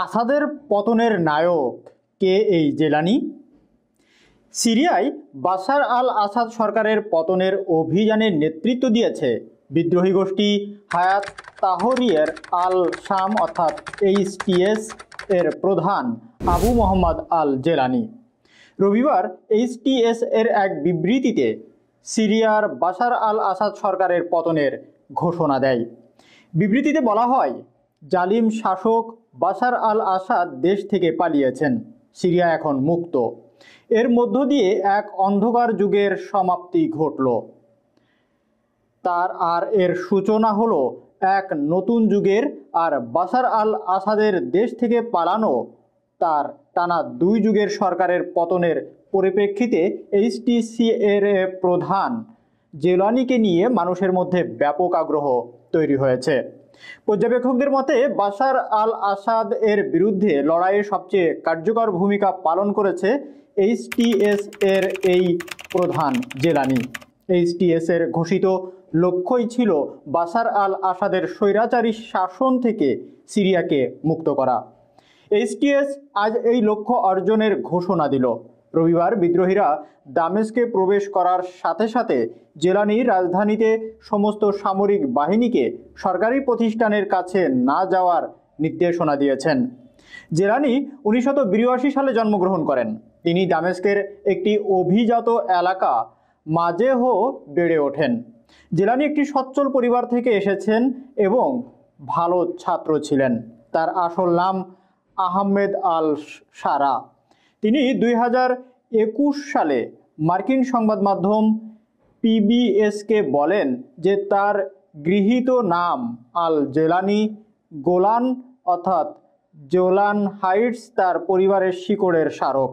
আসাদের পতনের নায়ক কে এই জেলানি? সিরিয়ায় বাশার আল আসাদ সরকারের পতনের অভিযানে নেতৃত্ব দিয়েছে বিদ্রোহী গোষ্ঠী হায়াত তাহরিয়ের আল শাম অর্থাৎ এইচটিএস এর প্রধান আবু মোহাম্মদ আল জেলানি। রবিবার এইচটিএস এর এক বিবৃতিতে সিরিয়ার বাশার আল আসাদ সরকারের পতনের ঘোষণা দেয়। বিবৃতিতে বলা হয়, জালিম শাসক বাশার আল আসাদ দেশ থেকে পালিয়েছেন, সিরিয়া এখন মুক্ত। এর মধ্য দিয়ে এক অন্ধকার যুগের সমাপ্তি ঘটল। এর সূচনা হলো এক নতুন যুগের। আর বাশার আল আসাদের দেশ থেকে পালানো তার টানা 2 যুগের সরকারের পতনের পরিপ্রেক্ষিতে এইচটিসি এর প্রধান জেলানিকে নিয়ে মানুষের মধ্যে ব্যাপক আগ্রহ তৈরি হয়েছে। পর্যবেক্ষকদের মতে বাশার আল আসাদ এর বিরুদ্ধে লড়াইয়ে সবচেয়ে কার্যকর ভূমিকা পালন করেছে এইচটিএস এর এই প্রধান জেলানি। এইচটিএস এর ঘোষিত লক্ষ্যই ছিল বাশার আল আসাদের স্বৈরাচারী শাসন থেকে সিরিয়াকে মুক্ত করা। এইচটিএস আজ এই লক্ষ্য অর্জনের ঘোষণা দিল। রবিবার বিদ্রোহীরা দামেস্কে প্রবেশ করার সাথে সাথে জেলানির রাজধানীতে সমস্ত সামরিক বাহিনীকে সরকারি প্রতিষ্ঠানের কাছে না যাওয়ার নির্দেশনা দিয়েছেন। জেলানি 1982 সালে জন্মগ্রহণ করেন। তিনি দামেস্কের একটি অভিজাত এলাকা মাজেহ বেড়ে ওঠেন। জেলানি একটি সচ্ছল পরিবার থেকে এসেছেন এবং ভালো ছাত্র ছিলেন। তার আসল নাম আহমেদ আল সারা। তিনি 2021 সালে মার্কিন সংবাদ মাধ্যম পিবিএসকে বলেন যে তার গৃহীত নাম আল জেলানি গোলান অর্থাৎ জোলান হাইটস তার পরিবারের শিকড়ের স্মারক।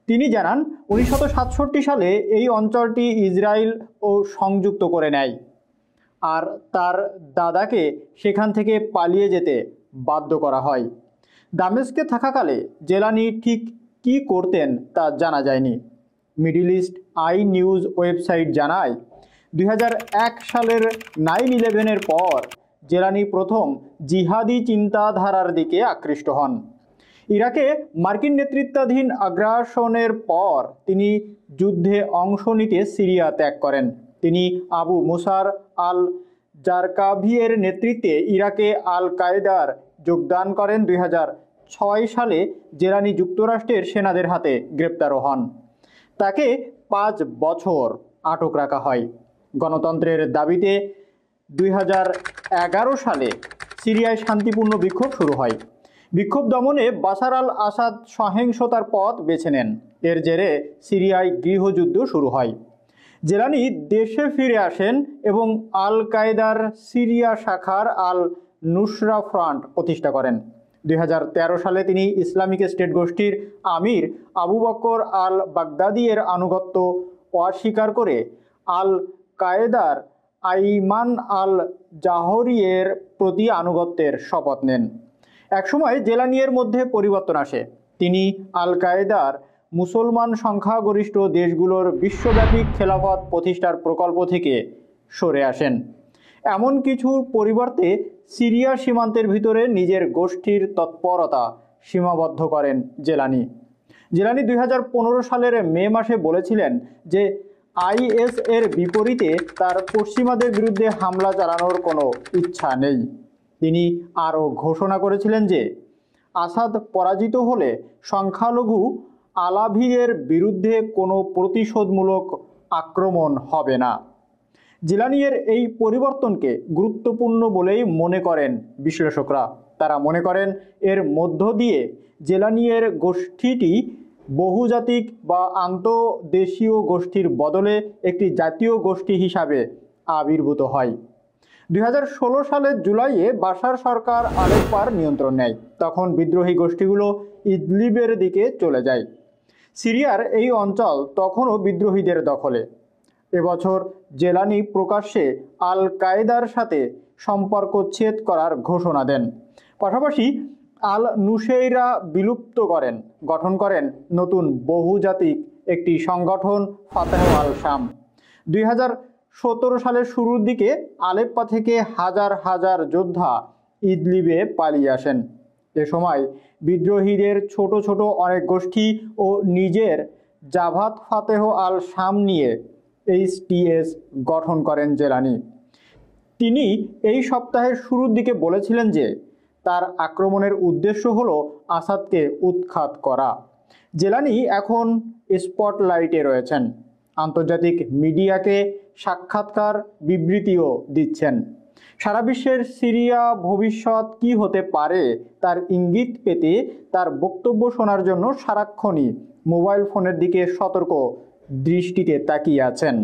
তিনি জানান 1967 সালে এই অঞ্চলটি ইসরায়েল ও সংযুক্ত করে নেয় আর তার দাদাকে সেখান থেকে পালিয়ে যেতে বাধ্য করা হয়। দামেস্কে থাকাকালে জেলানি ঠিক কি করতেন তা জানা যায়নি। Middle East Eye news website জানায় 2001 সালের 9/11-এর পর জেলানি প্রথম জিহাদি চিন্তাধারার দিকে আকৃষ্ট হন। ইরাকে মার্কিন নেতৃত্বাধীন আগ্রাসনের পর তিনি যুদ্ধে অংশ নিতে সিরিয়া ত্যাগ করেন। তিনি আবু মুসার আল জারকাভিয়ের নেতৃত্বে ইরাকে আল কায়েদার যোগদান করেন। 2006 সালে জেলানি যুক্তরাষ্ট্রের সেনাদের হাতে গ্রেপ্তার হন। তাকে 5 বছর আটক রাখা হয়। গণতন্ত্রের দাবিতে 2011 সালে সিরিয়ায় শান্তিপূর্ণ বিক্ষোভ শুরু হয়। বিক্ষোভ দমনে বাশার আল আসাদ সহিংসতার পথ বেছে নেন। এর জেরে সিরিয়ায় গৃহযুদ্ধ শুরু হয়। জেলানি দেশে ফিরে আসেন এবং আল কায়েদার সিরিয়া শাখার আল নুসরা ফ্রন্ট প্রতিষ্ঠা করেন। 2013 সালে তিনি ইসলামিক স্টেট গোষ্ঠীর আমির আবু বকর আল বাগদাদি এর আনুগত্য অস্বীকার করে আল কায়েদার আইমান আল জাহরিয়ের প্রতি আনুগত্যের শপথ নেন। একসময় জেলানিয়ের মধ্যে পরিবর্তন আসে। তিনি আল কায়েদার মুসলমান সংখ্যাগরিষ্ঠ দেশগুলোর বিশ্বব্যাপী খেলাফত প্রতিষ্ঠার প্রকল্প থেকে সরে আসেন। এমন কিছুর পরিবর্তে সিরিয়া সীমান্তের ভিতরে নিজের গোষ্ঠীর তৎপরতা সীমাবদ্ধ করেন জেলানি। 2015 সালের মে মাসে বলেছিলেন যে আইএস এর বিপরীতে তার পশ্চিমাদের বিরুদ্ধে হামলা চালানোর কোনো ইচ্ছা নেই। তিনি আরও ঘোষণা করেছিলেন যে আসাদ পরাজিত হলে সংখ্যালঘু আলাভিদের বিরুদ্ধে কোনো প্রতিশোধমূলক আক্রমণ হবে না। জেলানিয়ের এই পরিবর্তনকে গুরুত্বপূর্ণ বলেই মনে করেন বিশ্লেষকরা। তারা মনে করেন এর মধ্য দিয়ে জেলানিয়ের গোষ্ঠীটি বহুজাতিক বা আন্তঃদেশীয় গোষ্ঠীর বদলে একটি জাতীয় গোষ্ঠী হিসাবে আবির্ভূত হয়। 2016 সালের জুলাইয়ে বাশার সরকার আলেপ্পোর নিয়ন্ত্রণ নেয়। তখন বিদ্রোহী গোষ্ঠীগুলো ইদলিবের দিকে চলে যায়। সিরিয়ার এই অঞ্চল তখনও বিদ্রোহীদের দখলে। এবছর জেলানি প্রকাশ্যে আল কায়েদার সাথে সম্পর্ক ছেদ করার ঘোষণা দেন। পাশাপাশি আল নুসেইরা বিলুপ্ত করেন, গঠন করেন নতুন বহুজাতিক একটি সংগঠন ফাতাহ আল শাম। 2017 সালের শুরুর দিকে আলেপ্পো থেকে হাজার হাজার যোদ্ধা ইদলিবে পালিয়ে আসেন। এ সময় বিদ্রোহীদের ছোট ছোট অনেক গোষ্ঠী ও নিজের জাভাত ফাতেহ আল শাম নিয়ে এইচটিএস গঠন করেন জেলানি। তিনি এই সপ্তাহের শুরুর দিকে বলেছিলেন যে তার আক্রমণের উদ্দেশ্য হলো আসাদকে উৎখাত করা। জেলানি এখন স্পটলাইটে রয়েছেন, আন্তর্জাতিক মিডিয়াকে সাক্ষাৎকার বিবৃতিও দিচ্ছেন। সারা বিশ্বের সিরিয়া ভবিষ্যৎ কি হতে পারে তার ইঙ্গিত পেতে তার বক্তব্য শোনার জন্য সারাক্ষণই মোবাইল ফোনের দিকে সতর্ক দৃষ্টিতে তাকিয়ে আছেন।